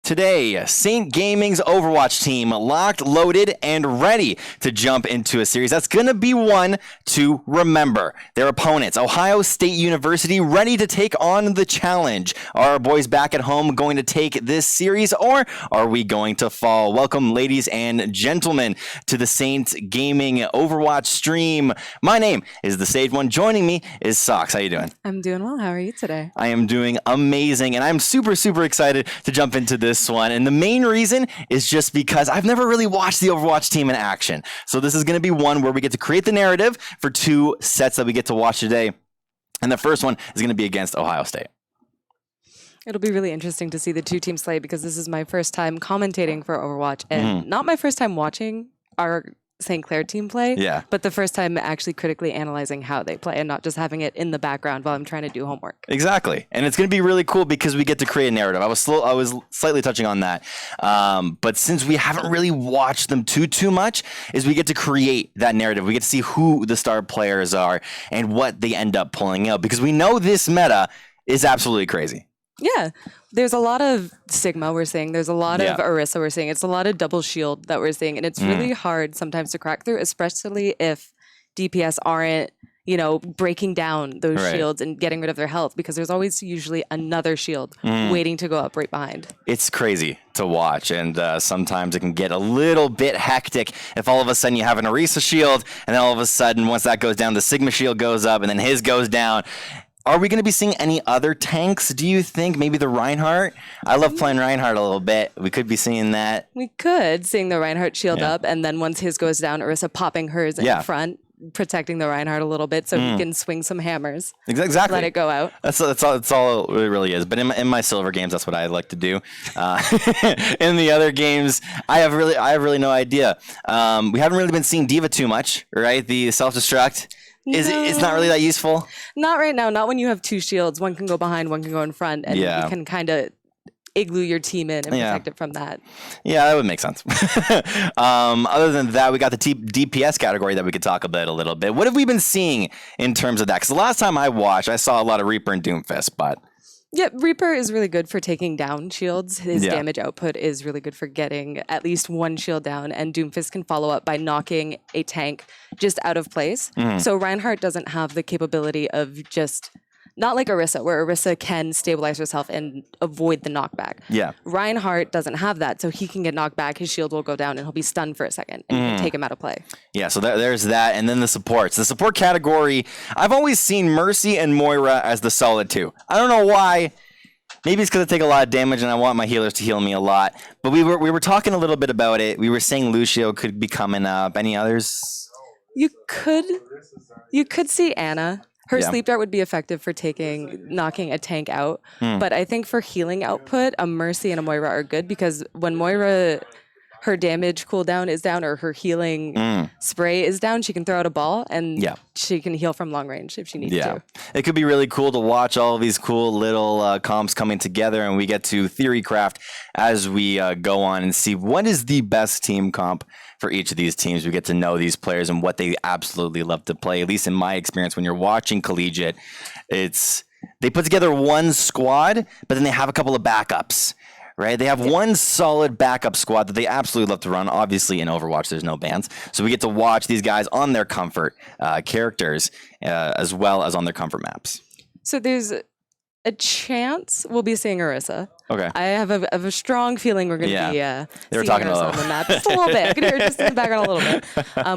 Today, Saint Gaming's Overwatch team locked, loaded, and ready to jump into a series that's going to be one to remember. Their opponents, Ohio State University, ready to take on the challenge. Are our boys back at home going to take this series, or are we going to fall? Welcome, ladies and gentlemen, to the Saint Gaming Overwatch stream. My name is the Sage One. Joining me is Sox. How you doing? I'm doing well. How are you today? I am doing amazing, and I'm super excited to jump into this one. And the main reason is just because I've never really watched the Overwatch team in action. So this is going to be one where we get to create the narrative for two sets that we get to watch today. And the first one is going to be against Ohio State. It'll be really interesting to see the two teams play because this is my first time commentating for Overwatch and not my first time watching our St. Clair team play, but the first time actually critically analyzing how they play and not just having it in the background while I'm trying to do homework. Exactly. And it's going to be really cool because we get to create a narrative. I was slightly touching on that. But since we haven't really watched them too much, is we get to create that narrative. We get to see who the star players are and what they end up pulling out, because we know this meta is absolutely crazy. Yeah, there's a lot of Sigma we're seeing. There's a lot of Orisa we're seeing. It's a lot of double shield that we're seeing. And it's really hard sometimes to crack through, especially if DPS aren't, breaking down those shields and getting rid of their health, because there's always usually another shield waiting to go up right behind. It's crazy to watch, and sometimes it can get a little bit hectic if all of a sudden you have an Orisa shield, and then all of a sudden once that goes down, the Sigma shield goes up, and then his goes down. Are we going to be seeing any other tanks, do you think? Maybe the Reinhardt? I love playing Reinhardt a little bit. We could be seeing that. We could, seeing the Reinhardt shield up, and then once his goes down, Orisa popping hers in front, protecting the Reinhardt a little bit so he can swing some hammers. Exactly. Let it go out. That's all it really is. But in my silver games, that's what I like to do. In the other games, I have really no idea. We haven't really been seeing D.Va too much, right? The self-destruct. It's not really that useful? Not right now. Not when you have two shields. One can go behind, one can go in front, and you can kind of igloo your team in and protect it from that. Yeah, that would make sense. Other than that, we got the DPS category that we could talk about a little bit. What have we been seeing in terms of that? Because the last time I watched, I saw a lot of Reaper and Doomfist, but... Yeah, Reaper is really good for taking down shields. His damage output is really good for getting at least one shield down, and Doomfist can follow up by knocking a tank just out of place. So Reinhardt doesn't have the capability of just... Not like Orisa, where Orisa can stabilize herself and avoid the knockback. Yeah. Reinhardt doesn't have that, so he can get knocked back, his shield will go down, and he'll be stunned for a second, and you can take him out of play. Yeah, so there's that, and then the supports. The support category, I've always seen Mercy and Moira as the solid two. I don't know why. Maybe it's because I take a lot of damage and I want my healers to heal me a lot. But we were talking a little bit about it. We were saying Lucio could be coming up. Any others? You could see Anna. Her sleep dart would be effective for knocking a tank out. But I think for healing output, a Mercy and a Moira are good, because when Moira, her damage cooldown is down or her healing spray is down, she can throw out a ball and she can heal from long range if she needs to. It could be really cool to watch all of these cool little comps coming together, and we get to theory craft as we go on and see what is the best team comp for each of these teams. We get to know these players and what they absolutely love to play. At least in my experience, when you're watching collegiate, they put together one squad, but then they have a couple of backups. Right? They have one solid backup squad that they absolutely love to run. Obviously, in Overwatch, there's no bans. So we get to watch these guys on their comfort characters as well as on their comfort maps. So there's a chance we'll be seeing Orisa. Okay. I have a strong feeling we're going to be they were talking on the map. Just a little bit. I could hear it just in the background a little bit.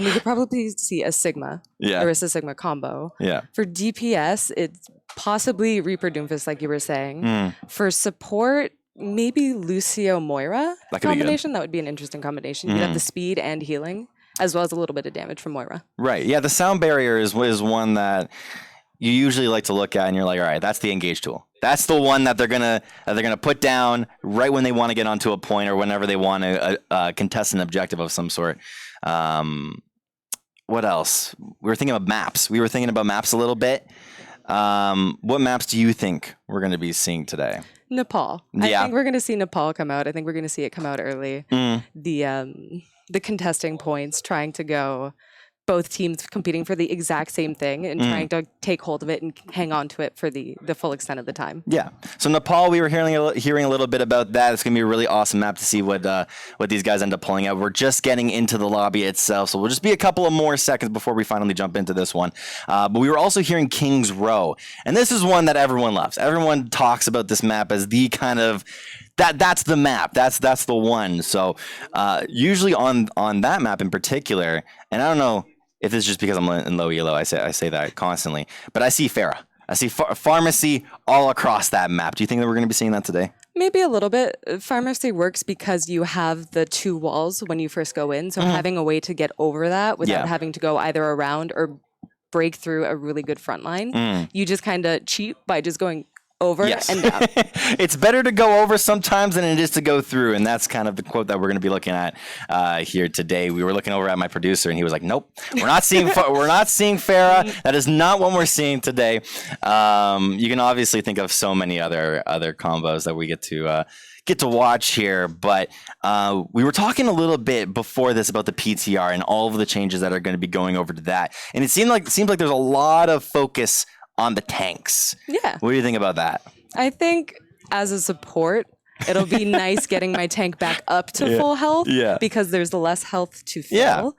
We could probably see a Sigma. Orisa Sigma combo. Yeah. For DPS, it's possibly Reaper Doomfist, like you were saying. For support, maybe Lucio Moira combination. That would be an interesting combination. You'd have the speed and healing, as well as a little bit of damage from Moira. Right. Yeah, the sound barrier is one that you usually like to look at, and you're like, all right, that's the engage tool. That's the one that they're gonna put down right when they want to get onto a point or whenever they want to contest an objective of some sort. What else? We were thinking about maps. We were thinking about maps a little bit. What maps do you think we're going to be seeing today? Nepal. I think we're going to see Nepal come out. I think we're going to see it come out early. The contesting points, trying to go both teams competing for the exact same thing and trying to take hold of it and hang on to it for the full extent of the time. Yeah. So Nepal, we were hearing a little bit about that. It's going to be a really awesome map to see what these guys end up pulling out. We're just getting into the lobby itself, so we'll just be a couple of more seconds before we finally jump into this one. But we were also hearing King's Row, and this is one that everyone loves. Everyone talks about this map as the kind of that's the map. That's the one. So usually on that map in particular, and I don't know if it's just because I'm in low elo, I say that constantly, but I see Farah. I see pharmacy all across that map. Do you think that we're going to be seeing that today? Maybe a little bit. Pharmacy works because you have the 2 walls when you first go in. So having a way to get over that without having to go either around or break through a really good front line, you just kind of cheat by just going over and down. It's better to go over sometimes than it is to go through, and that's kind of the quote that we're going to be looking at here today. We were looking over at my producer, and he was like, "Nope, we're not seeing Farah. That is not what we're seeing today." You can obviously think of so many other combos that we get to watch here, but we were talking a little bit before this about the PTR and all of the changes that are going to be going over to that, and it seems like there's a lot of focus on the tanks. Yeah. What do you think about that? I think as a support, it'll be nice getting my tank back up to full health because there's less health to fill. Yeah.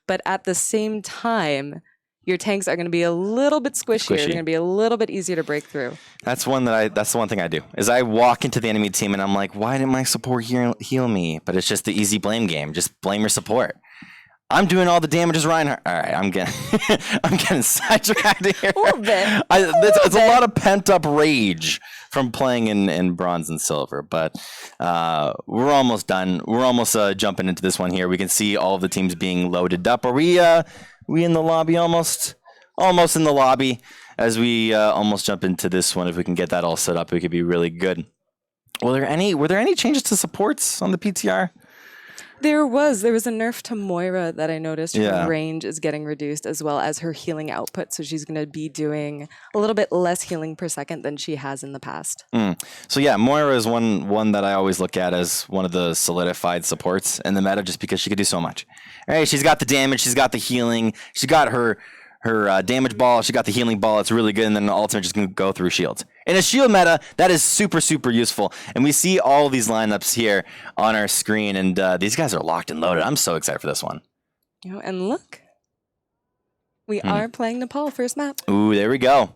But at the same time, your tanks are going to be a little bit squishier. They're going to be a little bit easier to break through. That's the one thing I do is I walk into the enemy team and I'm like, why didn't my support heal me? But it's just the easy blame game. Just blame your support. I'm doing all the damage as Reinhardt. All right, I'm getting sidetracked here. A little bit. It's a lot of pent up rage from playing in bronze and silver, but we're almost done. We're almost jumping into this one here. We can see all of the teams being loaded up. Are we in the lobby almost? Almost in the lobby as we almost jump into this one. If we can get that all set up, we could be really good. Were there any changes to supports on the PTR? There was a nerf to Moira that I noticed. Her range is getting reduced as well as her healing output. So she's going to be doing a little bit less healing per second than she has in the past. So yeah, Moira is one that I always look at as one of the solidified supports in the meta just because she could do so much. All right, she's got the damage, she's got the healing, she got her damage ball, she got the healing ball. It's really good, and then the ultimate just can go through shields. In a shield meta, that is super, super useful. And we see all these lineups here on our screen, and these guys are locked and loaded. I'm so excited for this one. And look, we are playing Nepal first map. Ooh, there we go.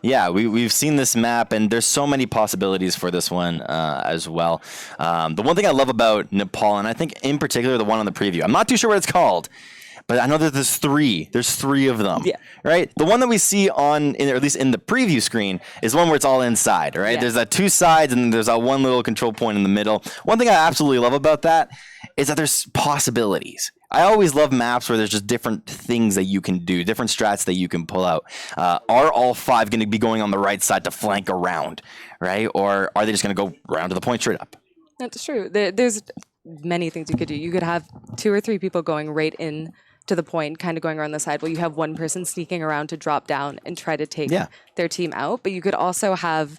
Yeah, we've seen this map, and there's so many possibilities for this one as well. The one thing I love about Nepal, and I think in particular the one on the preview, I'm not too sure what it's called, but I know that there's three. There's 3 of them. Yeah. Right? The one that we see or at least in the preview screen is one where it's all inside, right? Yeah. There's that 2 sides and there's that one little control point in the middle. One thing I absolutely love about that is that there's possibilities. I always love maps where there's just different things that you can do, different strats that you can pull out. Are all 5 going to be going on the right side to flank around, right? Or are they just going to go around to the point straight up? That's true. There's many things you could do. You could have 2 or 3 people going right in to the point, kind of going around the side, while you have one person sneaking around to drop down and try to take their team out. But you could also have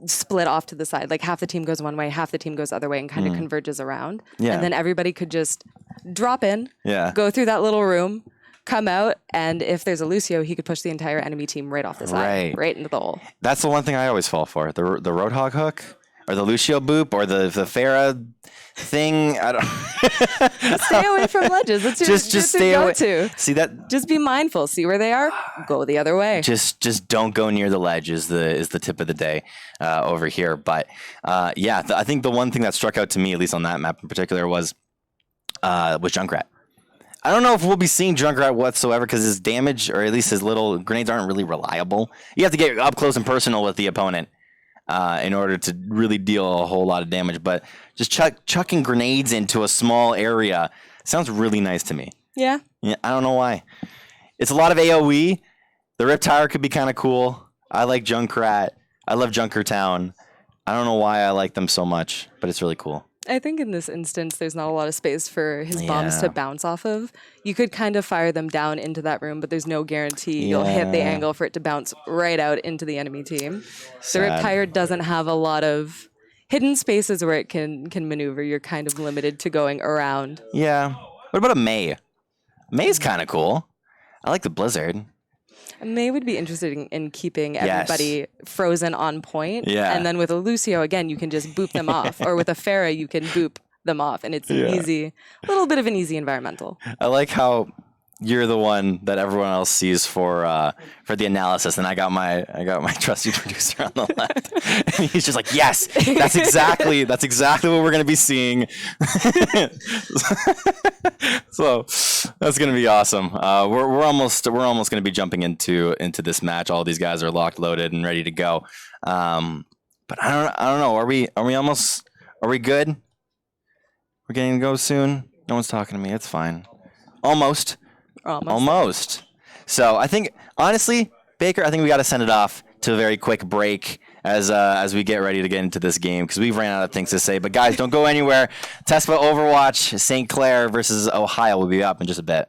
split off to the side, like half the team goes one way, half the team goes the other way, and kind of converges around. Yeah. And then everybody could just drop in, go through that little room, come out, and if there's a Lucio, he could push the entire enemy team right off the side, right into the hole. That's the one thing I always fall for, the Roadhog hook, or the Lucio boop, or the Farah thing. I don't stay away from ledges. That's your, just stay away. See that? Just be mindful. See where they are. Go the other way. Just don't go near the ledge is the tip of the day over here. But I think the one thing that struck out to me, at least on that map in particular, was Junkrat. I don't know if we'll be seeing Junkrat whatsoever because his damage, or at least his little grenades, aren't really reliable. You have to get up close and personal with the opponent in order to really deal a whole lot of damage. But just chucking grenades into a small area sounds really nice to me. Yeah, I don't know why. It's a lot of AoE. The Rip Tower could be kind of cool. I like Junkrat. I love Junkertown. I don't know why I like them so much, but it's really cool. I think in this instance, there's not a lot of space for his bombs to bounce off of. You could kind of fire them down into that room, but there's no guarantee you'll hit the angle for it to bounce right out into the enemy team. Sad. The Riptire doesn't have a lot of hidden spaces where it can maneuver. You're kind of limited to going around. Yeah. What about a Mei? Mei's kind of cool. I like the Blizzard. May would be interested in keeping Yes. everybody frozen on point. Yeah. And then with a Lucio, again, you can just boop them off. Or with a Pharah, you can boop them off. And it's an easy, little bit of an easy environmental. I like how you're the one that everyone else sees for the analysis, and I got my trusty producer on the left, and he's just like, yes, that's exactly what we're gonna be seeing. So that's gonna be awesome. We're almost gonna be jumping into this match. All these guys are locked, loaded, and ready to go. But I don't know. Are we good? We're getting to go soon. No one's talking to me. It's fine. Almost. So I think, honestly, Baker, I think we got to send it off to a very quick break as we get ready to get into this game because we've ran out of things to say. But guys, don't go anywhere. TESPA Overwatch, St. Clair versus Ohio will be up in just a bit.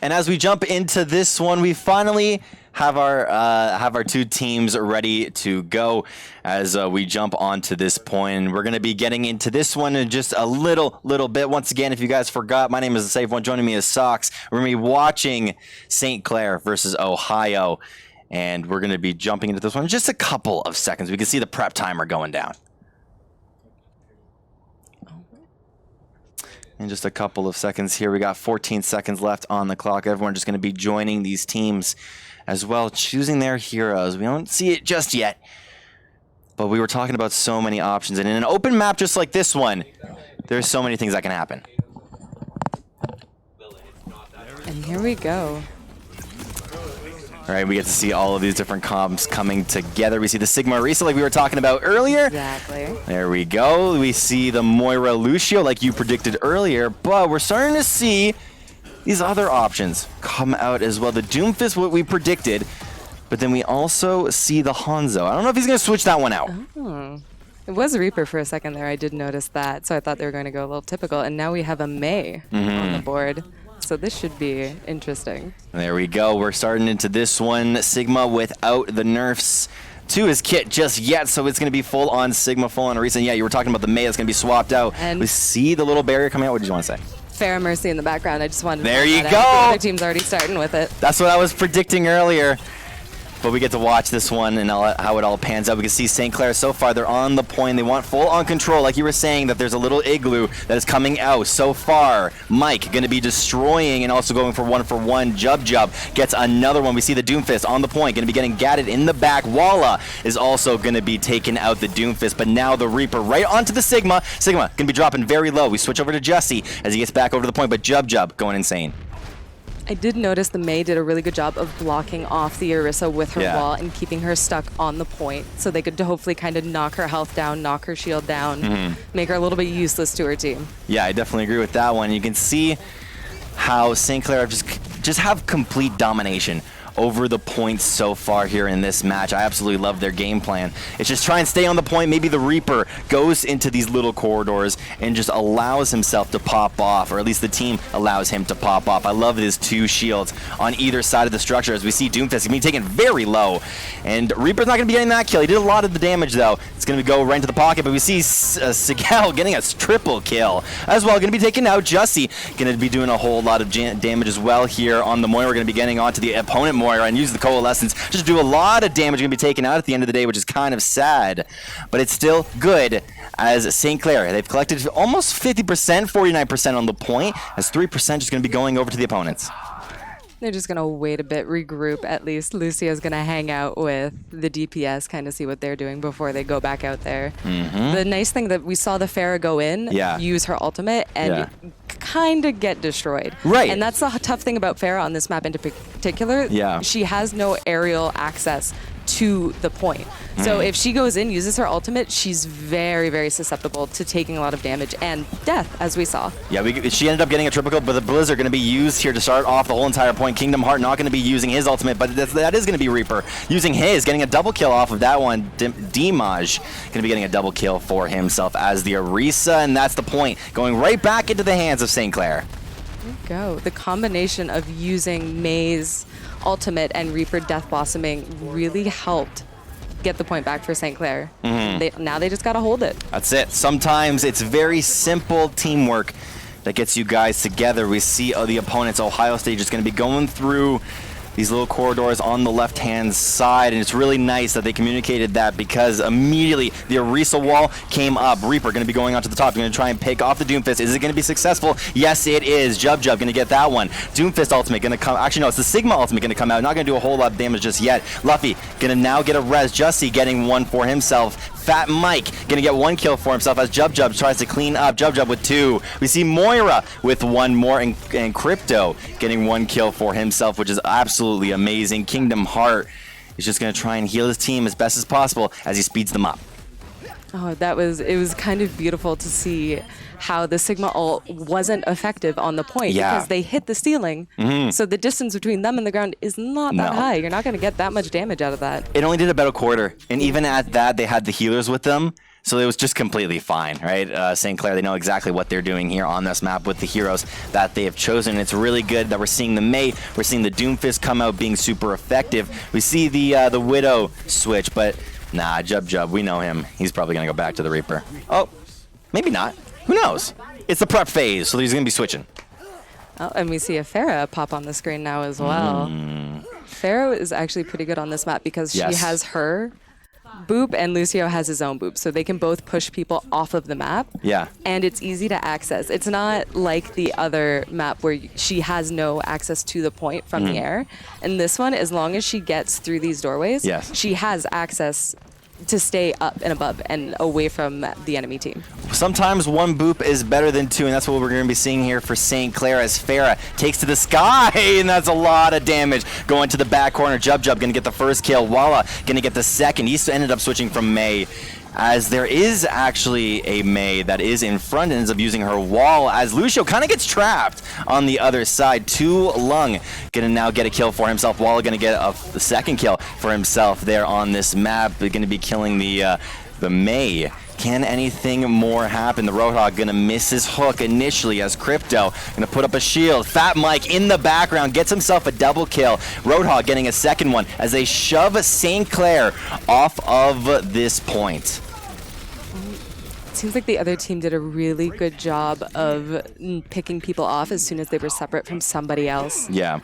And as we jump into this one, we finally have our two teams ready to go as we jump onto this point. And we're going to be getting into this one in just a little bit. Once again, if you guys forgot, my name is the Safe One. Joining me is Sox. We're going to be watching St. Clair versus Ohio. And we're going to be jumping into this one in just a couple of seconds. We can see the prep timer going down. In just a couple of seconds here, we got 14 seconds left on the clock. Everyone just going to be joining these teams as well, choosing their heroes. We don't see it just yet, but we were talking about so many options. And in an open map just like this one, there's so many things that can happen. And here we go. All right, we get to see all of these different comps coming together. We see the Sigma Orisa like we were talking about earlier. Exactly. There we go. We see the Moira Lucio like you predicted earlier, but we're starting to see these other options come out as well. The Doomfist, what we predicted, but then we also see the Hanzo. I don't know if he's going to switch that one out. Oh. It was Reaper for a second there. I did notice that, so I thought they were going to go a little typical. And now we have a Mei on the board. So this should be interesting. There we go. We're starting into this one. Sigma without the nerfs to his kit just yet, so it's going to be full on Sigma, full on Orisa. Yeah, you were talking about the Mei that's going to be swapped out. And we see the little barrier coming out. What did you want to say? Pharah Mercy in the background. I just wanted to There point you that go. out. The other team's already starting with it. That's what I was predicting earlier. But we get to watch this one and how it all pans out. We can see St. Clair so far. They're on the point. They want full on control. Like you were saying, that there's a little igloo that is coming out so far. Mike going to be destroying and also going for one. Jub gets another one. We see the Doomfist on the point. Going to be getting gatted in the back. Walla is also going to be taking out the Doomfist. But now the Reaper right onto the Sigma. Sigma going to be dropping very low. We switch over to Jesse as he gets back over to the point. But Jub going insane. I did notice the Mei did a really good job of blocking off the Orisa with her wall and keeping her stuck on the point so they could hopefully kind of knock her health down, knock her shield down, make her a little bit useless to her team. Yeah, I definitely agree with that one. You can see how St. Clair just have complete domination over the points so far here in this match. I absolutely love their game plan. It's just try and stay on the point. Maybe the Reaper goes into these little corridors and just allows himself to pop off, or at least the team allows him to pop off. I love his two shields on either side of the structure as we see Doomfist being taken very low. And Reaper's not going to be getting that kill. He did a lot of the damage though. It's going to go right into the pocket, but we see Sigel getting a triple kill as well. Going to be taking out Jussie. Going to be doing a whole lot of damage as well here on the Moira. We're going to be getting onto the opponent Moira and use the Coalescence. Just do a lot of damage, going to be taken out at the end of the day, which is kind of sad. But it's still good as St. Clair. They've collected almost 50%, 49% on the point, as 3% just going to be going over to the opponents. They're just going to wait a bit, regroup at least. Lucio's going to hang out with the DPS, kind of see what they're doing before they go back out there. The nice thing that we saw the Pharah go in, use her ultimate, and kind of get destroyed. Right. And that's the tough thing about Pharah on this map in particular. She has no aerial access to the point. So if she goes in, uses her ultimate, she's very, very susceptible to taking a lot of damage and death, as we saw. Yeah, she ended up getting a triple kill, but the Blizzard going to be used here to start off the whole entire point. Kingdom Heart not going to be using his ultimate, but that is going to be Reaper using his, getting a double kill off of that one. Dimaj going to be getting a double kill for himself as the Orisa, and that's the point, going right back into the hands of St. Clair. There you go. The combination of using May's ultimate and Reaper Death Blossoming really helped get the point back for St. Clair. Now they just got to hold it. That's it. Sometimes it's very simple teamwork that gets you guys together. We see the opponent's Ohio State is going to be going through these little corridors on the left-hand side, and it's really nice that they communicated that because immediately the Orisa wall came up. Reaper going to be going onto the top, going to try and pick off the Doomfist. Is it going to be successful? Yes, it is. Jub going to get that one. Doomfist ultimate going to come. Actually, no, it's the Sigma ultimate going to come out. Not going to do a whole lot of damage just yet. Luffy going to now get a res. Jussie getting one for himself. Fat Mike going to get one kill for himself as Jub tries to clean up. Jub with two. We see Moira with one more, and Crypto getting one kill for himself, which is absolutely amazing. Kingdom Heart is just going to try and heal his team as best as possible as he speeds them up. Oh, it was kind of beautiful to see how the Sigma ult wasn't effective on the point because they hit the ceiling. So the distance between them and the ground is not that high. You're not going to get that much damage out of that. It only did about a quarter, and even at that, they had the healers with them. So it was just completely fine, right? St. Clair, they know exactly what they're doing here on this map with the heroes that they have chosen. It's really good that we're seeing the Mei, we're seeing the Doomfist come out being super effective. We see the Widow switch, but nah, Jub, we know him. He's probably going to go back to the Reaper. Oh, maybe not. Who knows? It's the prep phase, so he's going to be switching. Oh, and we see a Pharah pop on the screen now as well. Pharah is actually pretty good on this map because she has her boop and Lucio has his own boop, so they can both push people off of the map. And it's easy to access. It's not like the other map where she has no access to the point from the air. In this one, as long as she gets through these doorways, she has access to stay up and above and away from the enemy team. Sometimes one boop is better than two, and that's what we're going to be seeing here for St. Clair as Pharah takes to the sky, and that's a lot of damage going to the back corner. Jub going to get the first kill. Walla going to get the second. He ended up switching from Mei, as there is actually a Mei that is in front and ends up using her wall as Lucio kind of gets trapped on the other side. Tu Lung going to now get a kill for himself. Walla going to get a second kill for himself there on this map. They're going to be killing the Mei. Can anything more happen? The Roadhog going to miss his hook initially as Crypto going to put up a shield. Fat Mike in the background gets himself a double kill. Roadhog getting a second one as they shove St. Clair off of this point. It seems like the other team did a really good job of picking people off as soon as they were separate from somebody else. Yeah.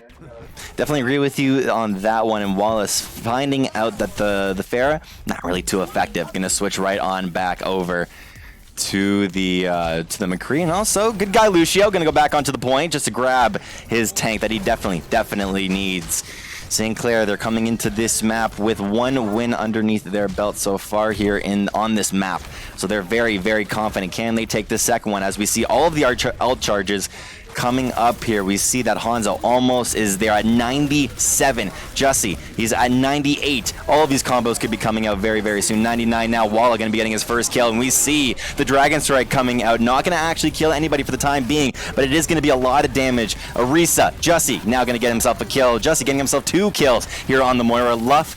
Definitely agree with you on that one. And Wallace finding out that the Pharah, not really too effective. Going to switch right on back over to the McCree. And also, good guy Lucio going to go back onto the point just to grab his tank that he definitely needs. St. Clair, they're coming into this map with one win underneath their belt so far here on this map. So they're very, very confident. Can they take the second one? As we see all of the ult charges coming up here, we see that Hanzo almost is there at 97. Jussie, he's at 98. All of these combos could be coming out very, very soon. 99 now. Walla going to be getting his first kill, and we see the Dragon Strike coming out. Not going to actually kill anybody for the time being, but it is going to be a lot of damage. Orisa, Jussie now going to get himself a kill. Jussie getting himself 2 kills here on the Moira. Luff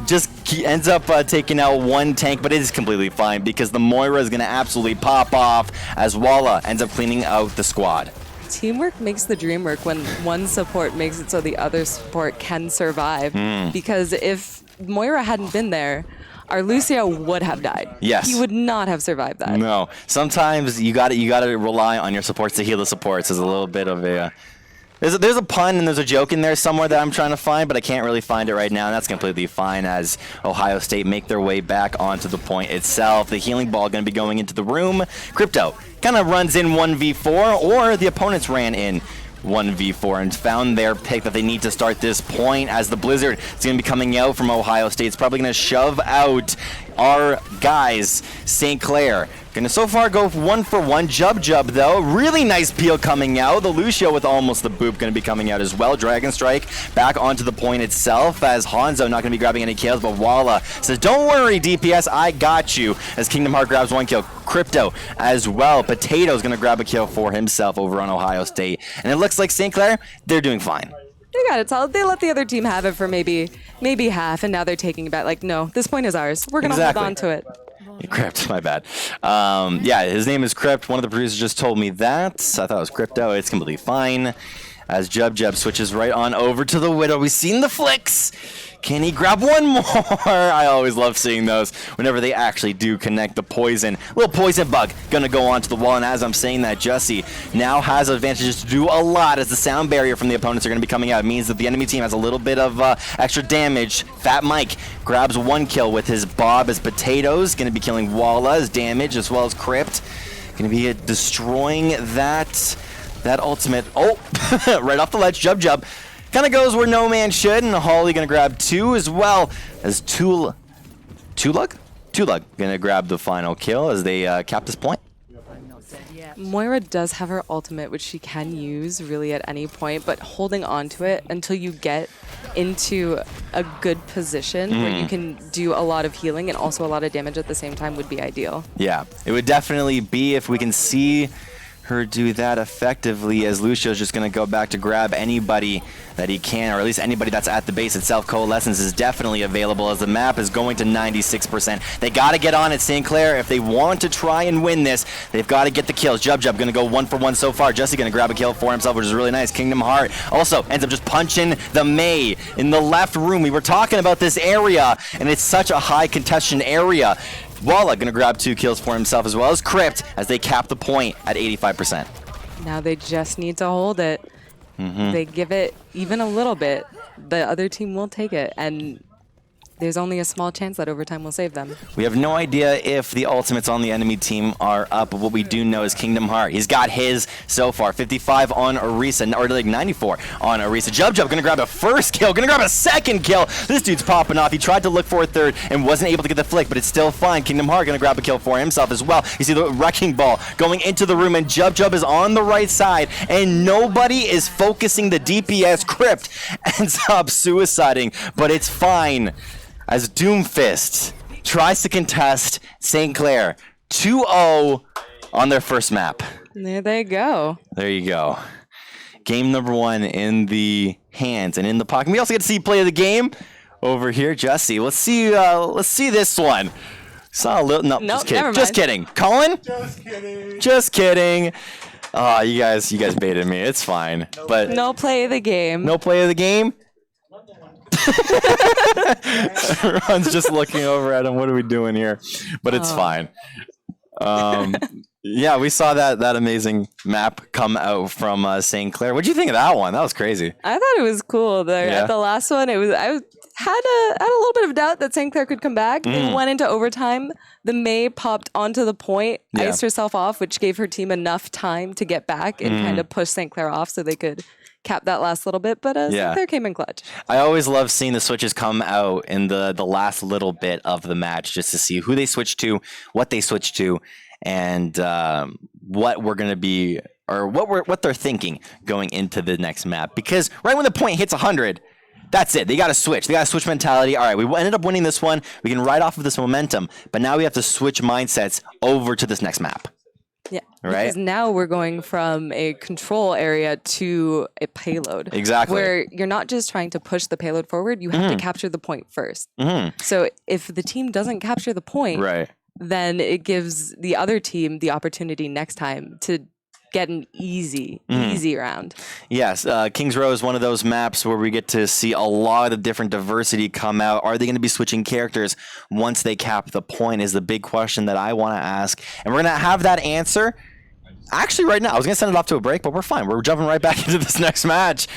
just ends up taking out one tank, but it is completely fine because the Moira is going to absolutely pop off as Walla ends up cleaning out the squad. Teamwork makes the dream work when one support makes it so the other support can survive. Because if Moira hadn't been there, our Lucio would have died. Yes. He would not have survived that. No. Sometimes you got to rely on your supports to heal the supports. There's a little bit of a there's a pun and there's a joke in there somewhere that I'm trying to find, but I can't really find it right now, and that's completely fine as Ohio State make their way back onto the point itself. The healing ball going to be going into the room. Crypto kind of runs in 1v4, or the opponents ran in 1v4 and found their pick that they need to start this point, as the Blizzard is going to be coming out from Ohio State. It's probably going to shove out our guys, St. Clair. Gonna so far go 1-for-1. Jub though, really nice peel coming out. The Lucio with almost the boop gonna be coming out as well. Dragon Strike back onto the point itself, as Hanzo not gonna be grabbing any kills, but Walla says, don't worry DPS, I got you, as Kingdom Heart grabs 1 kill. Crypto as well. Potato's gonna grab a kill for himself over on Ohio State. And it looks like St. Clair, they're doing fine. They got it solid. They let the other team have it for maybe half, and now they're taking it back. Like, no, this point is ours. We're gonna hold on to it. Crypt, my bad. Yeah, his name is Crypt. One of the producers just told me that. I thought it was Crypto. It's completely fine. As Jub switches right on over to the Widow. We've seen the flicks. Can he grab one more? I always love seeing those whenever they actually do connect the poison. Little poison bug gonna go onto the wall, and as I'm saying that, Jussie now has advantages to do a lot, as the sound barrier from the opponents are gonna be coming out. It means that the enemy team has a little bit of extra damage. Fat Mike grabs 1 kill with his Bob, as Potatoes gonna be killing Walla's damage, as well as Crypt. Gonna be destroying that ultimate. Oh, right off the ledge, Jub. Kind of goes where no man should, and Holly gonna grab 2 as well, as Tulug gonna grab the final kill as they cap this point. Moira does have her ultimate, which she can use really at any point, but holding on to it until you get into a good position where you can do a lot of healing and also a lot of damage at the same time would be ideal. Yeah, it would definitely be if we can see her do that effectively, as Lucio's just going to go back to grab anybody that he can, or at least anybody that's at the base itself. Coalescence is definitely available, as the map is going to 96%. They got to get on it, St. Clair. If they want to try and win this, they've got to get the kills. Jub going to go 1-for-1 so far. Jussie going to grab a kill for himself, which is really nice. Kingdom Heart also ends up just punching the Mei in the left room. We were talking about this area, and it's such a high contested area. Walla gonna grab 2 kills for himself, as well as Crypt, as they cap the point at 85%. Now they just need to hold it. They give it even a little bit, the other team will take it, and there's only a small chance that overtime will save them. We have no idea if the ultimates on the enemy team are up, but what we do know is Kingdom Heart. He's got his so far. 55 on Orisa, or like 94 on Orisa. Jub gonna grab a first kill, gonna grab a second kill. This dude's popping off. He tried to look for a third and wasn't able to get the flick, but it's still fine. Kingdom Heart gonna grab a kill for himself as well. You see the wrecking ball going into the room, and Jub is on the right side, and nobody is focusing the DPS. Crypt ends up suiciding, but it's fine, as Doomfist tries to contest St. Clair 2-0 on their first map. There they go. There you go. Game number 1 in the hands and in the pocket. We also get to see play of the game over here, Jussie. Let's see this one. Saw a little. No, nope, just kidding. Colin? Just kidding. Oh, you guys baited me. It's fine. But no play of the game. No play of the game. Everyone's just looking over at him. What are we doing here? But it's fine. Yeah, we saw that amazing map come out from St. Clair. What do you think of that one? That was crazy. I thought it was cool. The last one, I had a little bit of doubt that St. Clair could come back. They went into overtime. The Mei popped onto the point, iced herself off, which gave her team enough time to get back and kind of push St. Clair off so they could cap that last little bit, but St. Clair came in clutch. I always love seeing the switches come out in the last little bit of the match, just to see who they switch to, what they switch to, and what we're going to be, or what they're thinking going into the next map. Because right when the point hits 100, that's it. They got to switch. They got to switch mentality. All right, we ended up winning this one. We can ride off of this momentum, but now we have to switch mindsets over to this next map. Yeah, right. Because now we're going from a control area to a payload. Exactly. Where you're not just trying to push the payload forward, you have to capture the point first. So if the team doesn't capture the point, then it gives the other team the opportunity next time to get an easy round. Yes, Kings Row is one of those maps where we get to see a lot of different diversity come out. Are they going to be switching characters once they cap the point is the big question that I want to ask. And we're going to have that answer actually right now. I was going to send it off to a break, but we're fine. We're jumping right back into this next match.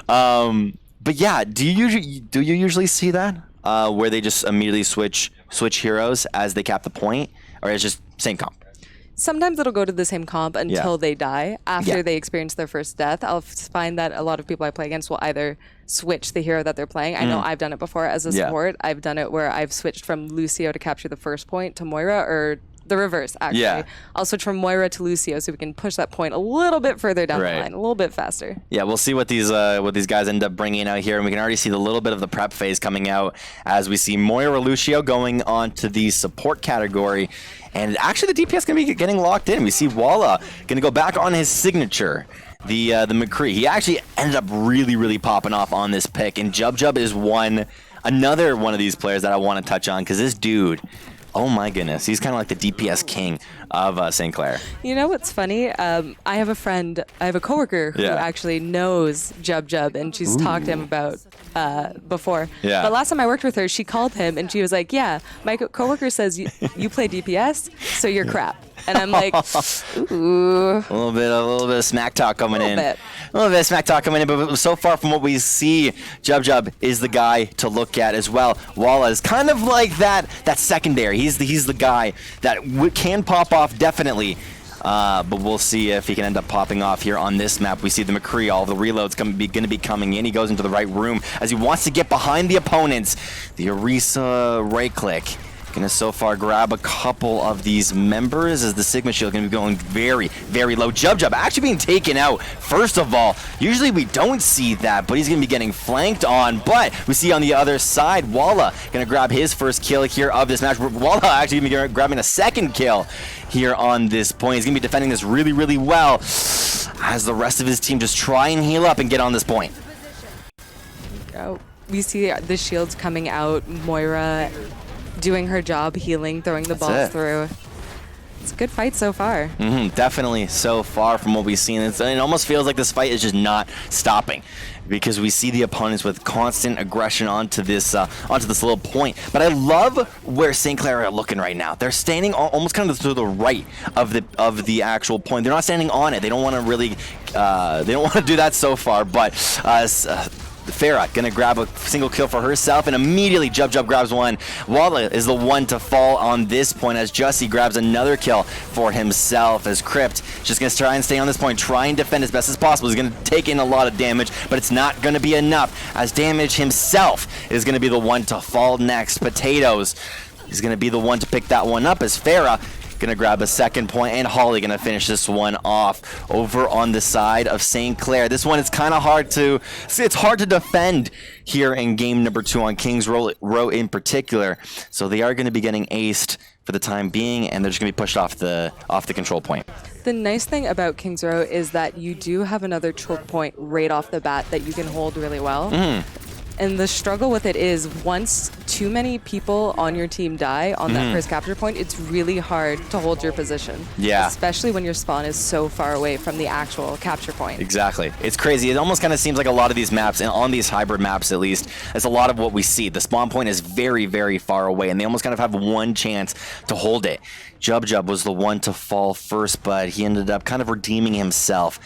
But yeah, do you usually see that where they just immediately switch heroes as they cap the point, or it's just same comp? Sometimes it'll go to the same comp until they die. After they experience their first death, I'll find that a lot of people I play against will either switch the hero that they're playing. I know I've done it before as a support. I've done it where I've switched from Lucio to capture the first point to Moira, or the reverse, actually. Yeah. I'll switch from Moira to Lucio so we can push that point a little bit further down the line, a little bit faster. Yeah, we'll see what these guys end up bringing out here, and we can already see the little bit of the prep phase coming out as we see Moira Lucio going on to the support category. And actually, the DPS going to be getting locked in. We see Walla going to go back on his signature, the McCree. He actually ended up really popping off on this pick, and Jub is another one of these players that I want to touch on, because this dude, oh my goodness, he's kind of like the DPS king of St. Clair. You know what's funny? I have a coworker who actually knows Jub, and she's talked to him about before. Yeah. But last time I worked with her, she called him, and she was like, yeah, my coworker says you play DPS, so you're crap. And I'm like, ooh. A little bit of smack talk coming in. A little bit of smack talk coming in, but so far from what we see, Jub is the guy to look at as well. Walla is kind of like that secondary. He's the guy that can pop off, definitely. But we'll see if he can end up popping off here on this map. We see the McCree, all the reloads going to be coming in. He goes into the right room as he wants to get behind the opponents. The Orisa right click. Gonna so far grab a couple of these members as the Sigma Shield gonna be going very low. Jub actually being taken out. First of all, usually we don't see that, but he's gonna be getting flanked on. But we see on the other side, Walla gonna grab his first kill here of this match. Walla actually gonna be grabbing a second kill here on this point. He's gonna be defending this really well as the rest of his team just try and heal up and get on this point. Oh, we see the shields coming out. Moira doing her job, healing, throwing the balls through. It's a good fight so far. Definitely so far from what we've seen. It almost feels like this fight is just not stopping, because we see the opponents with constant aggression onto this little point. But I love where St. Clair are looking right now. They're standing almost kind of to the right of the actual point. They're not standing on it. They don't want to really they don't want to do that so far. But Farah gonna grab a single kill for herself, and immediately Jub grabs one. Walla is the one to fall on this point as Jussie grabs another kill for himself, as Crypt just gonna try and stay on this point, try and defend as best as possible. He's gonna take in a lot of damage, but it's not gonna be enough, as Damage himself is gonna be the one to fall next. Potatoes is gonna be the one to pick that one up, as Farah gonna grab a second point, and Holly gonna finish this one off over on the side of St. Clair. This one is kind of hard to defend here in game number 2 on Kings Row in particular. So they are gonna be getting aced for the time being, and they're just gonna be pushed off the control point. The nice thing about Kings Row is that you do have another choke point right off the bat that you can hold really well. And the struggle with it is, once too many people on your team die on that first capture point, it's really hard to hold your position. Yeah. Especially when your spawn is so far away from the actual capture point. Exactly. It's crazy. It almost kind of seems like a lot of these maps, and on these hybrid maps at least, it's a lot of what we see. The spawn point is very far away, and they almost kind of have one chance to hold it. Jub was the one to fall first, but he ended up kind of redeeming himself.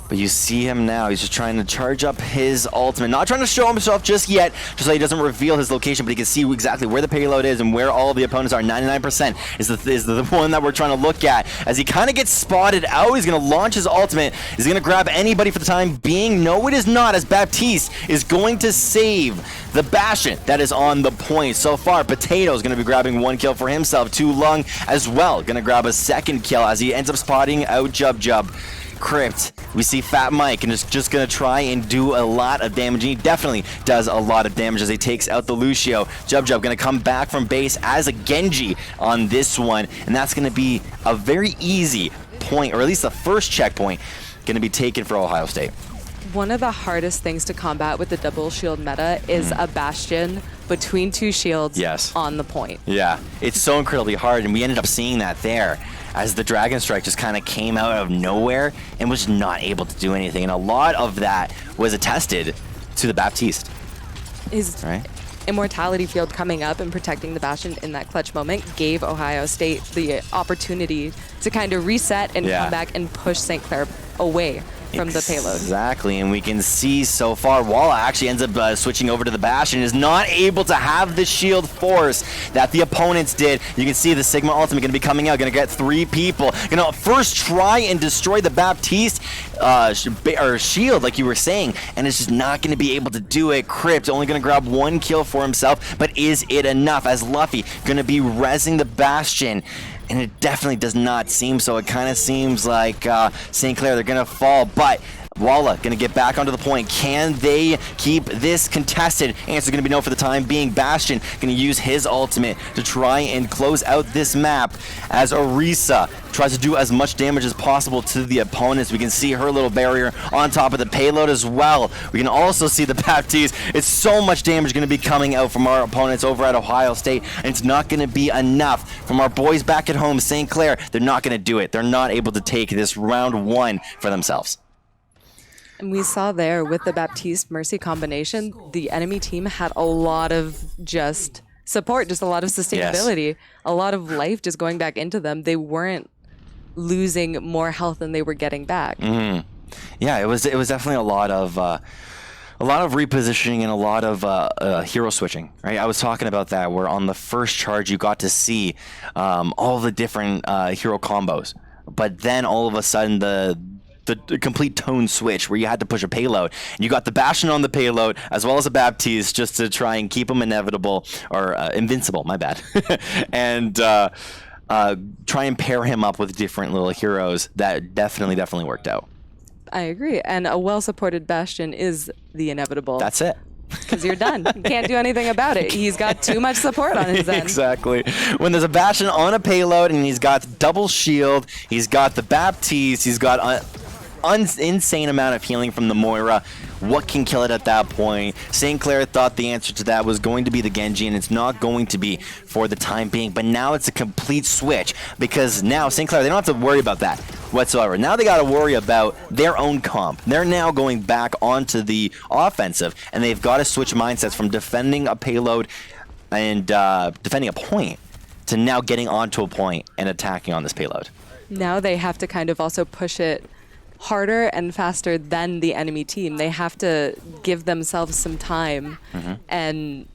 But you see him now, he's just trying to charge up his ultimate. Not trying to show himself just yet, just so he doesn't reveal his location, but he can see exactly where the payload is and where all of the opponents are. 99% is the one that we're trying to look at. As he kind of gets spotted out, he's going to launch his ultimate. Is he going to grab anybody for the time being? No, it is not, as Baptiste is going to save the Bastion that is on the point. So far, Potato is going to be grabbing one kill for himself. Tu Lung as well, going to grab a second kill as he ends up spotting out Jub. Crypt, we see Fat Mike, and is just going to try and do a lot of damage. And he definitely does a lot of damage as he takes out the Lucio. Jub going to come back from base as a Genji on this one, and that's going to be a very easy point, or at least the first checkpoint, going to be taken for Ohio State. One of the hardest things to combat with the double shield meta is a Bastion between two shields on the point. Yeah, it's so incredibly hard, and we ended up seeing that there, as the Dragon Strike just kind of came out of nowhere and was not able to do anything. And a lot of that was attested to the Baptiste. His immortality field coming up and protecting the Bastion in that clutch moment gave Ohio State the opportunity to kind of reset and come back and push St. Clair away from the payload. Exactly, and we can see so far, Walla actually ends up switching over to the Bastion, is not able to have the shield force that the opponents did. You can see the Sigma ultimate going to be coming out, going to get 3 people. Going to first try and destroy the Baptiste shield, like you were saying, and it's just not going to be able to do it. Crypt only going to grab 1 kill for himself, but is it enough? As Luffy going to be rezzing the Bastion, and it definitely does not seem so. It kind of seems like St. Clair, they're going to fall, but Walla going to get back onto the point. Can they keep this contested? Answer going to be no for the time being. Bastion going to use his ultimate to try and close out this map as Orisa tries to do as much damage as possible to the opponents. We can see her little barrier on top of the payload as well. We can also see the Baptiste. It's so much damage going to be coming out from our opponents over at Ohio State, and it's not going to be enough from our boys back at home, St. Clair. They're not going to do it. They're not able to take this round 1 for themselves. And we saw there with the Baptiste Mercy combination, the enemy team had a lot of just support, just a lot of sustainability, a lot of life just going back into them. They weren't losing more health than they were getting back. Mm-hmm. Yeah, it was definitely a lot of repositioning and a lot of hero switching, right? I was talking about that, where on the first charge you got to see all the different hero combos, but then all of a sudden the complete tone switch where you had to push a payload, and you got the Bastion on the payload as well as a Baptiste just to try and keep them invincible, my bad, and try and pair him up with different little heroes. That definitely worked out. I agree, and a well-supported Bastion is the inevitable. That's it. Because you're done. You can't do anything about it. He's got too much support on his end. Exactly. When there's a Bastion on a payload and he's got double shield, he's got the Baptiste, he's got insane amount of healing from the Moira. What can kill it at that point? St. Clair thought the answer to that was going to be the Genji, and it's not going to be for the time being. But now it's a complete switch, because now St. Clair, they don't have to worry about that whatsoever. Now they got to worry about their own comp. They're now going back onto the offensive, and they've got to switch mindsets from defending a payload and defending a point to now getting onto a point and attacking on this payload. Now they have to kind of also push it harder and faster than the enemy team. They have to give themselves some time, and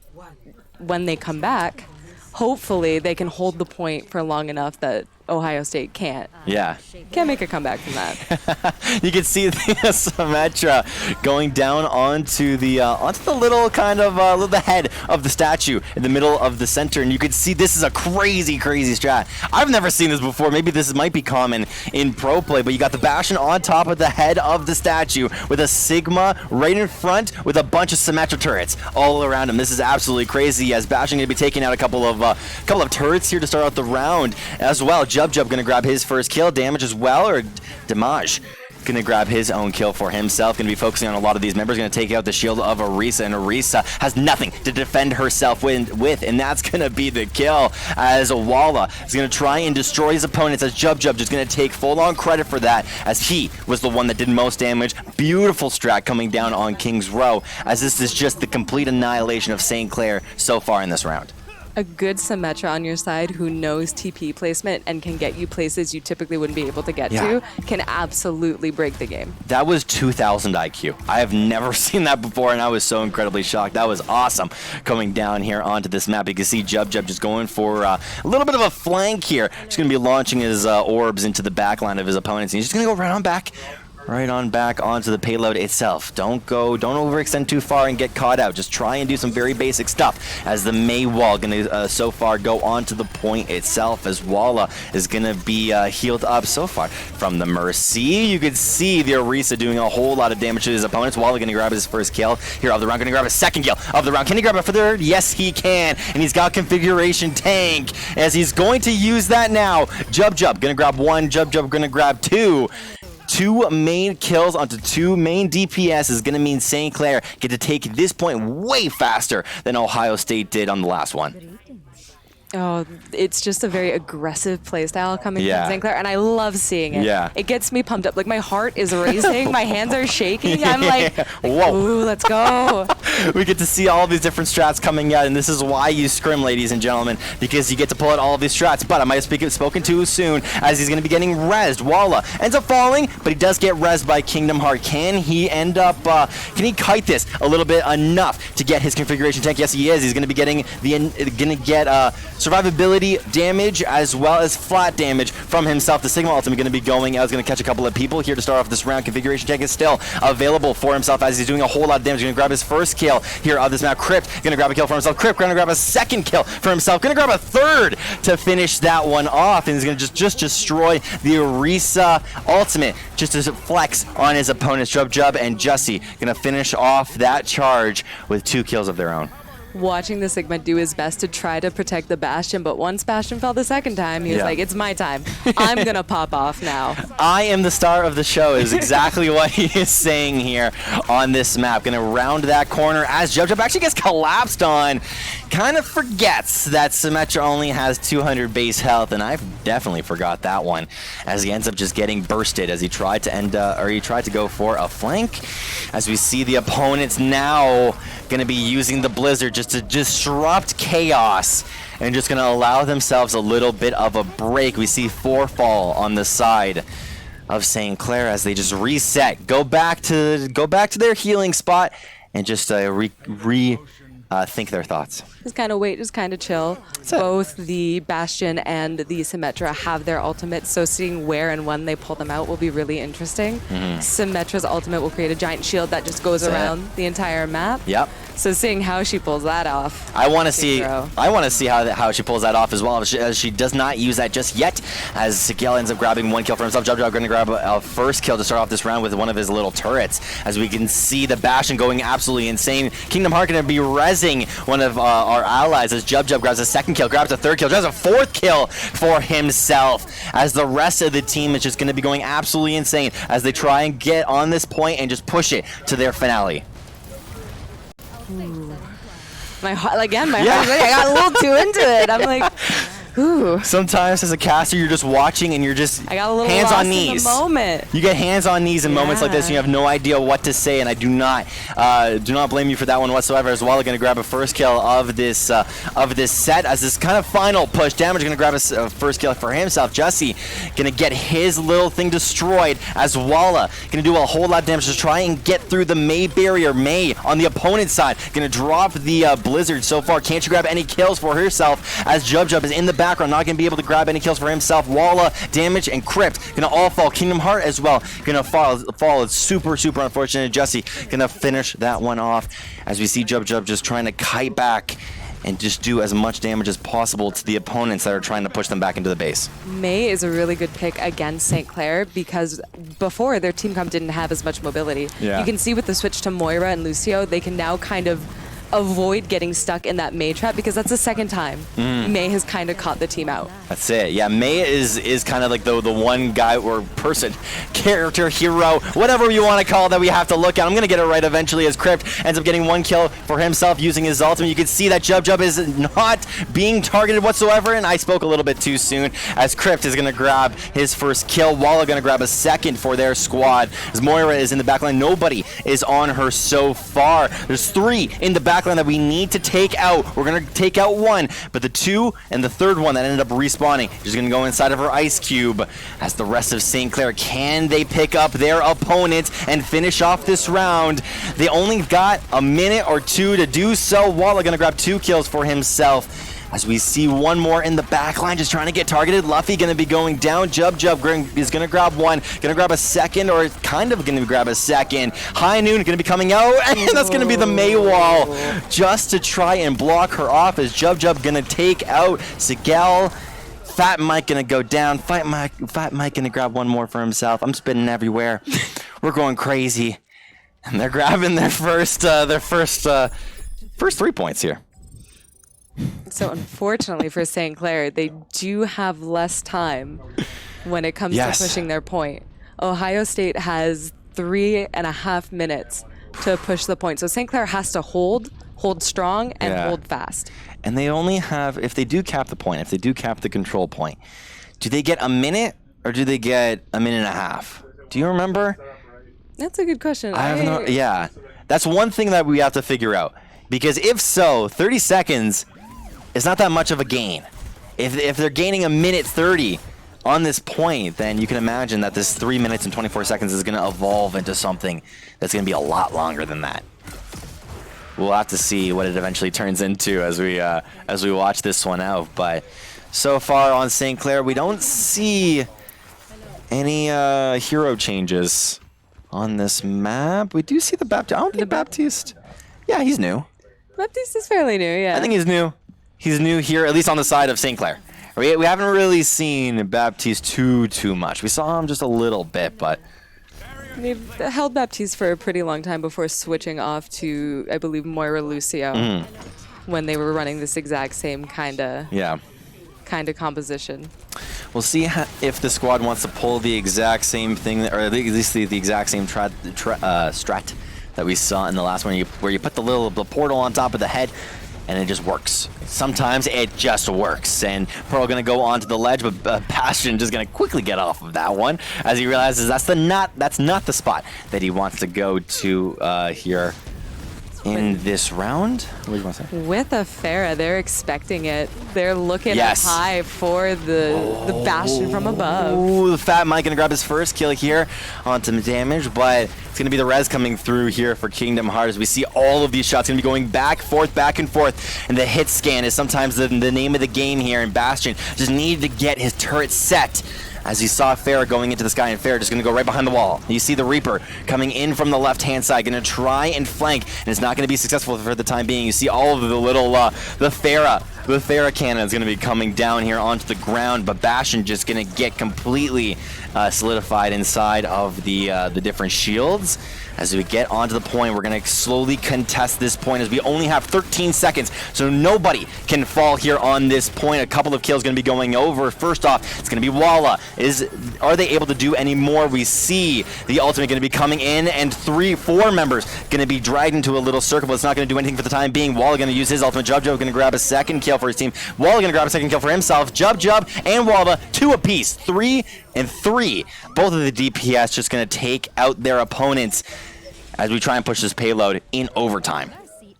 when they come back, hopefully they can hold the point for long enough that Ohio State can't. Yeah. Can't make a comeback from that. You can see the Symmetra going down onto the little kind of the head of the statue in the middle of the center, and you can see this is a crazy strat. I've never seen this before. Maybe this might be common in pro play, but you got the Bastion on top of the head of the statue with a Sigma right in front with a bunch of Symmetra turrets all around him. This is absolutely crazy, as Bastion going to be taking out a couple of turrets here to start out the round as well. Jub going to grab his first kill. Damage as well, or Damage going to grab his own kill for himself. Going to be focusing on a lot of these members. Going to take out the shield of Orisa, and Orisa has nothing to defend herself with, and that's going to be the kill, as Walla is going to try and destroy his opponents, as Jub just going to take full-on credit for that, as he was the one that did most damage. Beautiful strat coming down on King's Row, as this is just the complete annihilation of St. Clair so far in this round. A good Symmetra on your side who knows TP placement and can get you places you typically wouldn't be able to get to can absolutely break the game. That was 2,000 IQ. I have never seen that before, and I was so incredibly shocked. That was awesome coming down here onto this map. You can see Jub just going for a little bit of a flank here. Just going to be launching his orbs into the back line of his opponents. And he's just going to go right on back onto the payload itself. Don't overextend too far and get caught out. Just try and do some very basic stuff, as the Maywall gonna so far go onto the point itself, as Walla is gonna be healed up so far from the Mercy. You could see the Orisa doing a whole lot of damage to his opponents. Walla gonna grab his first kill here of the round, gonna grab his second kill of the round. Can he grab a third? Yes, he can, and he's got configuration tank, as he's going to use that now. Jub gonna grab one, Jub gonna grab two. 2 main kills onto 2 main DPS is going to mean St. Clair get to take this point way faster than Ohio State did on the last one. Oh, it's just a very aggressive playstyle coming from St. Clair, and I love seeing it. Yeah. It gets me pumped up. Like, my heart is racing, my hands are shaking. I'm like, whoa. ooh, let's go. We get to see all these different strats coming out, and this is why you scrim, ladies and gentlemen, because you get to pull out all of these strats. But I might have spoken too soon, as he's going to be getting rezzed. Walla ends up falling, but he does get rezzed by Kingdom Heart. Can he end up, can he kite this a little bit enough to get his configuration tank? Yes, he is. He's going to be getting survivability damage as well as flat damage from himself. The Sigma ultimate going to be going out. He's going to catch a couple of people here to start off this round. Configuration tank is still available for himself as he's doing a whole lot of damage. He's going to grab his first kill here of this map. Crypt going to grab a kill for himself. Crypt going to grab a second kill for himself. Going to grab a third to finish that one off. And he's going to just destroy the Orisa ultimate just to flex on his opponents. Jub and Jussie going to finish off that charge with 2 kills of their own. Watching the Sigma do his best to try to protect the Bastion, but once Bastion fell the second time, he was like, it's my time. I'm going to pop off now. I am the star of the show is exactly what he is saying here on this map. Going to round that corner as Jub actually gets collapsed on. Kind of forgets that Symmetra only has 200 base health, and I definitely forgot that one, as he ends up just getting bursted as he tried to go for a flank. As we see the opponents now going to be using the Blizzard just to disrupt chaos and just going to allow themselves a little bit of a break. We see 4 fall on the side of St. Clair as they just reset, go back to their healing spot and just think their thoughts. Just kind of wait, just kind of chill. Both the Bastion and the Symmetra have their ultimates, so seeing where and when they pull them out will be really interesting. Symmetra's ultimate will create a giant shield that just goes around the entire map. Yep. So seeing how she pulls that off. I want to see how she pulls that off as well. As she does not use that just yet. As Sigel ends up grabbing 1 kill for himself. Jub going to grab a first kill to start off this round with one of his little turrets. As we can see the Bastion going absolutely insane. Kingdom Heart going to be rezzing one of our allies as Jub grabs a second kill, grabs a third kill, grabs a 4th kill for himself. As the rest of the team is just going to be going absolutely insane as they try and get on this point and just push it to their finale. My heart, again, my heart. I got a little too into it. I'm like, ooh. Sometimes as a caster, you're just watching and you're just I got a little hands lost on knees. In the moment. You get hands on knees in moments like this, and you have no idea what to say. And I do not blame you for that one whatsoever. As well, going to grab a first kill of this set as this kind of final push. Damage going to grab a first kill for himself. Jussie going to get his little thing destroyed as Walla going to do a whole lot of damage to try and get through the Mei barrier. Mei on the opponent's side going to drop the Blizzard so far. Can't you grab any kills for herself as Jub is in the background, not going to be able to grab any kills for himself. Walla, damage, and Crypt going to all fall. Kingdom Heart as well going to fall. It's super unfortunate. Jussie going to finish that one off as we see Jub just trying to kite back and just do as much damage as possible to the opponents that are trying to push them back into the base. Mei is a really good pick against St. Clair because before their team comp didn't have as much mobility. Yeah. You can see with the switch to Moira and Lucio, they can now kind of avoid getting stuck in that Mei trap because that's the second time Mei has kind of caught the team out. That's it. Yeah, Mei is kind of like the one guy or person, character, hero, whatever you want to call it, that we have to look at. I'm going to get it right eventually as Crypt ends up getting 1 kill for himself using his ultimate. You can see that Jub is not being targeted whatsoever, and I spoke a little bit too soon as Crypt is going to grab his first kill. Walla going to grab a second for their squad as Moira is in the backline. Nobody is on her so far. There's 3 in the backline that we need to take out. We're going to take out 1, but the 2 and the 3rd one that ended up respawning is going to go inside of her ice cube. As the rest of St. Clair, can they pick up their opponent and finish off this round? They only got a minute or 2 to do so. Walla going to grab 2 kills for himself. As we see 1 more in the back line, just trying to get targeted. Luffy going to be going down. Jub is going to grab 1. Going to grab a second, or kind of going to grab a second. High Noon going to be coming out, and that's going to be the Mei wall just to try and block her off as Jub going to take out Sigel. Fat Mike going to go down. Fat Mike going to grab 1 more for himself. I'm spinning everywhere. We're going crazy. And they're grabbing their first 3 points here. So unfortunately for St. Clair, they do have less time when it comes to pushing their point. Ohio State has 3.5 minutes to push the point. So St. Clair has to hold strong, and hold fast. And they only have, if they do cap the point, if they do cap the control point, do they get a minute or do they get a minute and a half? Do you remember? That's a good question. I have no, yeah. That's one thing that we have to figure out. Because if so, 30 seconds is not that much of a gain. If they're gaining a minute 30 on this point, then you can imagine that this 3 minutes and 24 seconds is going to evolve into something that's going to be a lot longer than that. We'll have to see what it eventually turns into as we watch this one out. But so far on St. Clair, we don't see any hero changes on this map. We do see the Baptiste. I don't think Baptiste. Yeah, he's new. Baptiste is fairly new, yeah. I think he's new. He's new here, at least on the side of St. Clair. We haven't really seen Baptiste too much. We saw him just a little bit, but They've held Baptiste for a pretty long time before switching off to, I believe, Moira Lucio when they were running this exact same kind of composition. We'll see if the squad wants to pull the exact same thing, or at least the exact same strat that we saw in the last one, where you put the portal on top of the head, and it just works. Sometimes it just works. And Pearl going to go onto the ledge, but Bastion just going to quickly get off of that one as he realizes that's not the spot that he wants to go to here in this round. What do you want to say? With a Pharah, they're expecting it. They're looking up high for the Bastion from above. Ooh, the Fat Mike gonna grab his first kill here onto the damage, but it's gonna be the res coming through here for Kingdom Hearts. We see all of these shots gonna be going back and forth, and the hit scan is sometimes the name of the game here, and Bastion just needed to get his turret set. As you saw Pharah going into the sky, and Pharah just going to go right behind the wall. You see the Reaper coming in from the left-hand side, going to try and flank, and it's not going to be successful for the time being. You see all of the little, the Pharah cannon is going to be coming down here onto the ground, but Bastion just going to get completely solidified inside of the different shields. As we get onto the point, we're going to slowly contest this point as we only have 13 seconds, so nobody can fall here on this point. A couple of kills going to be going over. First off, it's going to be Walla. Are they able to do any more? We see the ultimate going to be coming in, and 4 members going to be dragged into a little circle, but it's not going to do anything for the time being. Walla going to use his ultimate. Jub going to grab a second kill for his team. Walla going to grab a second kill for himself. Jub, and Walla, 2 apiece. 3 and 3. Both of the DPS just going to take out their opponents as we try and push this payload in overtime.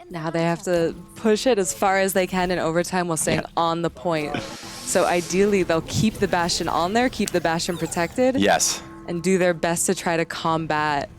Now they have to push it as far as they can in overtime while staying on the point. So ideally, they'll keep the Bastion on there, keep the Bastion protected. Yes. And do their best to try to combat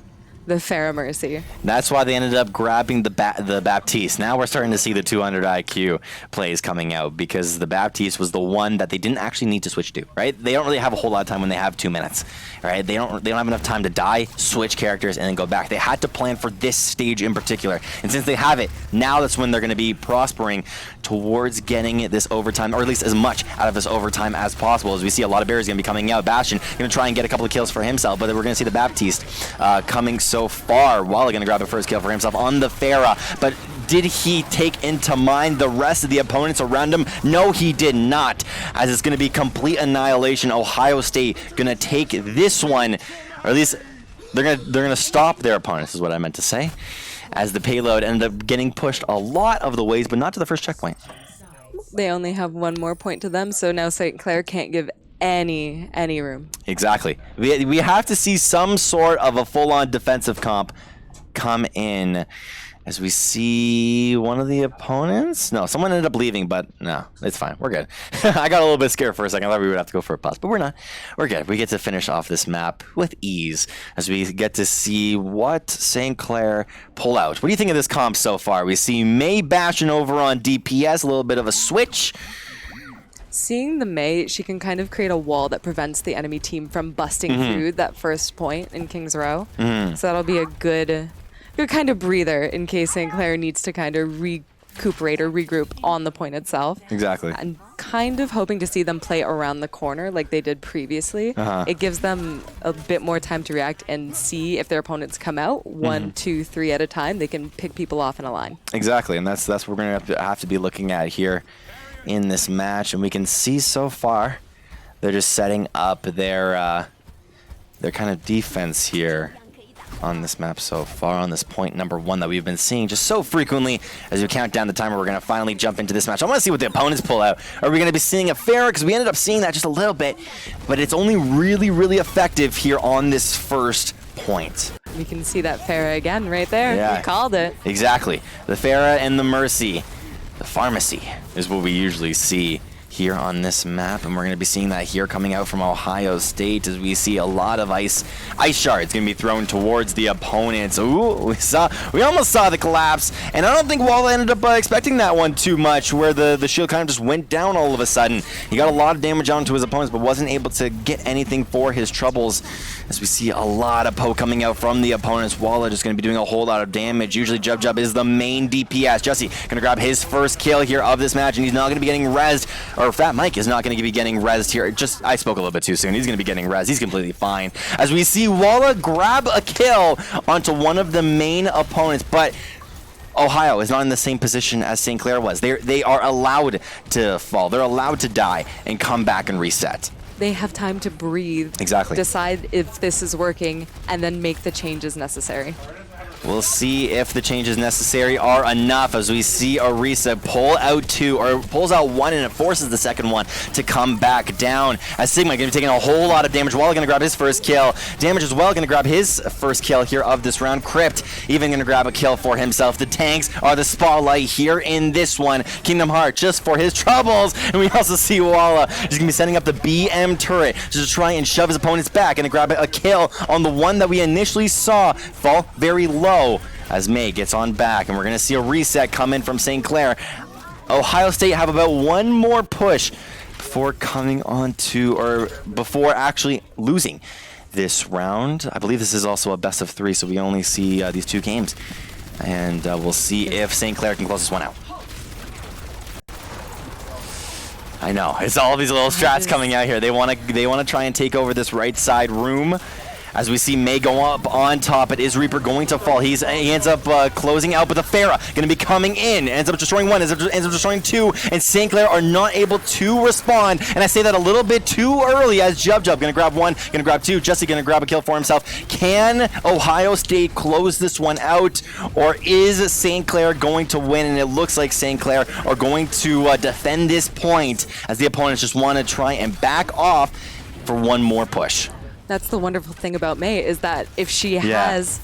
the Pharah Mercy. That's why they ended up grabbing the Baptiste. Now we're starting to see the 200 IQ plays coming out, because the Baptiste was the one that they didn't actually need to switch to, right? They don't really have a whole lot of time when they have 2 minutes, right? They don't have enough time to die, switch characters, and then go back. They had to plan for this stage in particular. And since they have it, now that's when they're going to be prospering towards getting this overtime, or at least as much out of this overtime as possible. As we see a lot of barriers going to be coming out. Bastion going to try and get a couple of kills for himself, but we're going to see the Baptiste coming so far. Walla going to grab a first kill for himself on the Pharah, but did he take into mind the rest of the opponents around him? No, he did not, as it's going to be complete annihilation. Ohio State going to take this one, or at least they're going to stop their opponents, is what I meant to say, as the payload ended up getting pushed a lot of the ways, but not to the first checkpoint. They only have 1 more point to them, so now St. Clair can't give any room. Exactly. We have to see some sort of a full-on defensive comp come in, as we see one of the opponents. No, someone ended up leaving, but no, it's fine. We're good. I got a little bit scared for a second. I thought we would have to go for a pause, but we're not. We're good. We get to finish off this map with ease as we get to see what St. Clair pull out. What do you think of this comp so far? We see May Bastion over on DPS, a little bit of a switch. Seeing the Mei, she can kind of create a wall that prevents the enemy team from busting through that first point in King's Row. So that'll be a good kind of breather in case St. Clair needs to kind of recuperate or regroup on the point itself. Exactly. And kind of hoping to see them play around the corner like they did previously. It gives them a bit more time to react and see if their opponents come out 1, 2, 3 at a time. They can pick people off in a line. Exactly, and that's what we're going to have to be looking at here in this match. And we can see so far they're just setting up their kind of defense here on this map so far, on this point number 1 that we've been seeing just so frequently. As we count down the timer, we're going to finally jump into this match. I want to see what the opponents pull out. Are we going to be seeing a Pharah? Because we ended up seeing that just a little bit, but it's only really effective here on this first point. We can see that Farah again right there. Yeah. We called it. Exactly. The Farah and the Mercy. The Pharmacy is what we usually see here on this map, and we're going to be seeing that here coming out from Ohio State as we see a lot of ice shards going to be thrown towards the opponents. Ooh, we almost saw the collapse, and I don't think Walla ended up expecting that one too much, where the shield kind of just went down all of a sudden. He got a lot of damage onto his opponents, but wasn't able to get anything for his troubles. As we see a lot of poke coming out from the opponents, Walla just going to be doing a whole lot of damage. Usually Jub is the main DPS. Jesse going to grab his first kill here of this match, and he's not going to be getting rezzed, or Fat Mike is not going to be getting rezzed here. I spoke a little bit too soon. He's going to be getting rezzed. He's completely fine. As we see Walla grab a kill onto one of the main opponents, but Ohio is not in the same position as St. Clair was. They are allowed to fall. They're allowed to die and come back and reset. They have time to breathe. Exactly. Decide if this is working, and then make the changes necessary. We'll see if the changes necessary are enough as we see Orisa pull out two, or pulls out one, and it forces the second one to come back down. As Sigma going to be taking a whole lot of damage. Walla going to grab his first kill. Damage as well going to grab his first kill here of this round. Crypt even going to grab a kill for himself. The tanks are the spotlight here in this one. Kingdom Heart just for his troubles. And we also see Walla just going to be setting up the BM turret just to try and shove his opponents back and to grab a kill on the one that we initially saw fall very low. As May gets on back, and we're going to see a reset come in from St. Clair. Ohio State have about one more push before coming on to, or before actually losing this round. I believe this is also a best of 3, so we only see these 2 games. And we'll see if St. Clair can close this one out. I know, it's all these little strats coming out here. They want to try and take over this right side room. As we see May go up on top, it is Reaper going to fall. He ends up closing out, but the Farah going to be coming in. Ends up destroying one, ends up destroying 2, and St. Clair are not able to respond. And I say that a little bit too early as Jub going to grab 1, going to grab 2. Jesse going to grab a kill for himself. Can Ohio State close this one out, or is St. Clair going to win? And it looks like St. Clair are going to defend this point as the opponents just want to try and back off for one more push. That's the wonderful thing about May, is that if she has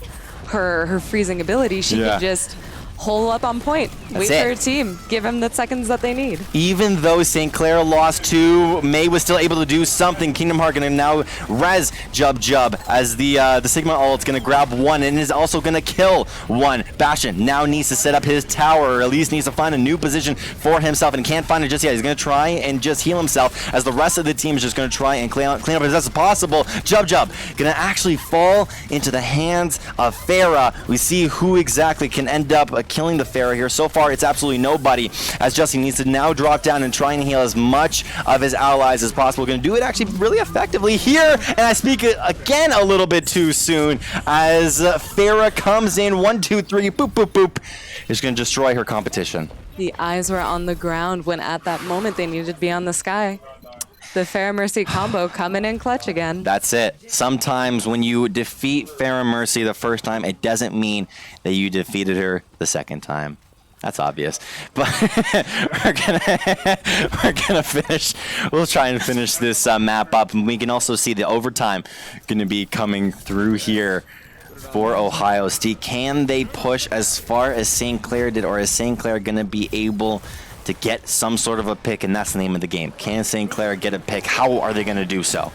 her freezing ability, she can just hole up on point, wait for her team, give them the seconds that they need. Even though St. Clair lost 2, May was still able to do something. Kingdom Heart going to now res Jub as the Sigma ult's going to grab 1 and is also going to kill 1. Bastion now needs to set up his tower, or at least needs to find a new position for himself, and can't find it just yet. He's going to try and just heal himself as the rest of the team is just going to try and clean up as best as possible. Jub going to actually fall into the hands of Farah. We see who exactly can end up killing the Farah here. So far, it's absolutely nobody, as Justin needs to now drop down and try and heal as much of his allies as possible. Going to do it actually really effectively here, and I speak again a little bit too soon as Farah comes in. 1, 2, 3, boop, boop, boop. Is going to destroy her competition. The eyes were on the ground when at that moment they needed to be on the sky. The Farah Mercy combo coming in clutch again. That's it. Sometimes when you defeat Farah Mercy the first time, it doesn't mean that you defeated her the second time. That's obvious. But we're gonna finish. We'll try and finish this map up, and we can also see the overtime going to be coming through here for Ohio State. Can they push as far as St. Clair did, or is St. Clair going to be able to get some sort of a pick? And that's the name of the game. Can St. Clair get a pick? How are they going to do so?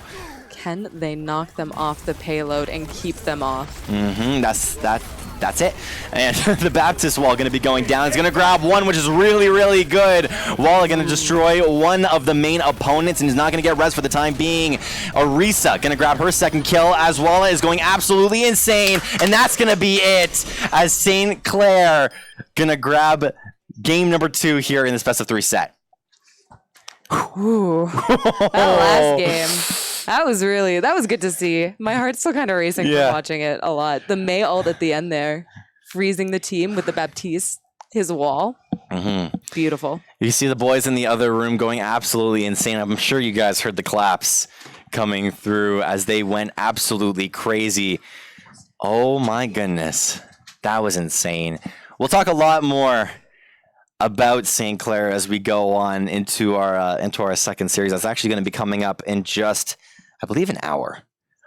Can they knock them off the payload and keep them off? That's it. And the Baptist wall going to be going down. It's going to grab 1, which is really, really good. Walla going to destroy one of the main opponents, and is not going to get res for the time being. Orisa going to grab her second kill as Walla is going absolutely insane. And that's going to be it, as St. Clair going to grab game number 2 here in this best of 3 set. Ooh, that last game. That was good to see. My heart's still kind of racing from watching it a lot. The May ult at the end there, freezing the team with the Baptiste, his wall. Beautiful. You see the boys in the other room going absolutely insane. I'm sure you guys heard the claps coming through as they went absolutely crazy. Oh my goodness. That was insane. We'll talk a lot more about St. Clair as we go on into our second series. That's actually going to be coming up in just, I believe, an hour.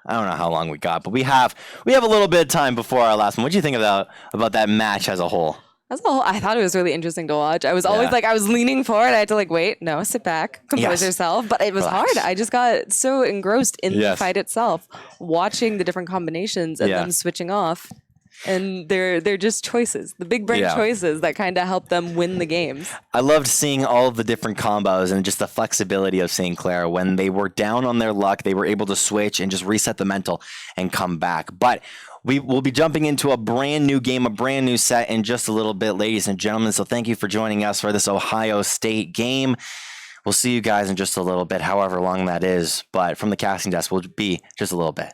I don't know how long we got, but we have a little bit of time before our last one. What do you think about that match as a whole? As a whole, I thought it was really interesting to watch. I was always I was leaning forward. I had to wait, no, sit back, compose yourself. But it was hard. I just got so engrossed in the fight itself, watching the different combinations and then switching off. And they're just choices, the big brain choices that kind of help them win the games. I loved seeing all of the different combos and just the flexibility of seeing Clair. When they were down on their luck, they were able to switch and just reset the mental and come back. But we will be jumping into a brand new game, a brand new set in just a little bit, ladies and gentlemen. So thank you for joining us for this Ohio State game. We'll see you guys in just a little bit, however long that is. But from the casting desk, we'll be just a little bit.